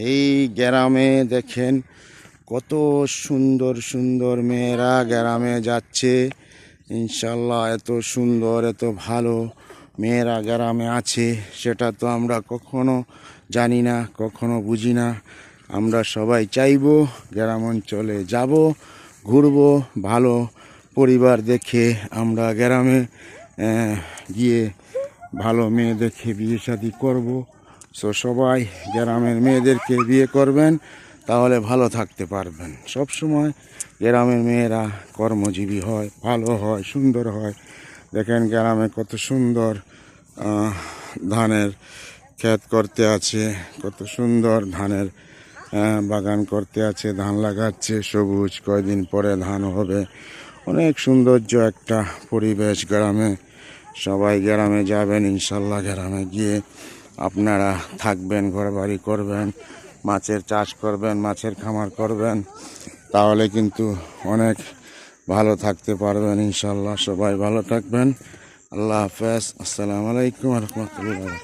এই গ্রামে দেখেন কত সুন্দর সুন্দর মেয়েরা গ্রামে যাচ্ছে। ইনশাল্লাহ এত সুন্দর এত ভালো মেয়েরা গ্রামে আছে সেটা তো আমরা কখনো জানি না, কখনো বুঝি না। আমরা সবাই চাইবো গ্রাম অঞ্চলে যাব, ঘুরবো, ভালো পরিবার দেখে আমরা গ্রামে গিয়ে ভালো মেয়ে দেখে বিয়ে শাদী করবো। সো সবাই গ্রামের মেয়েদেরকে বিয়ে করবেন, তাহলে ভালো থাকতে পারবেন। সব সময় গ্রামের মেয়েরা কর্মজীবী হয়, ভালো হয়, সুন্দর হয়। দেখেন গ্রামে কত সুন্দর ধানের ক্ষেত করতে আছে, কত সুন্দর ধানের বাগান করতে আছে, ধান লাগাচ্ছে সবুজ, কয়দিন পরে ধান হবে। অনেক সৌন্দর্য একটা পরিবেশ গ্রামে। সবাই গ্রামে যাবেন ইনশাল্লাহ। গ্রামে গিয়ে আপনারা থাকবেন, ঘরবাড়ি করবেন, মাছের চাষ করবেন, মাছের খামার করবেন, তাহলে কিন্তু অনেক ভালো থাকতে পারবেন ইনশাল্লাহ। সবাই ভালো থাকবেন। আল্লাহ হাফেজ। আসসালামু আলাইকুম রহমতুল্লাহ।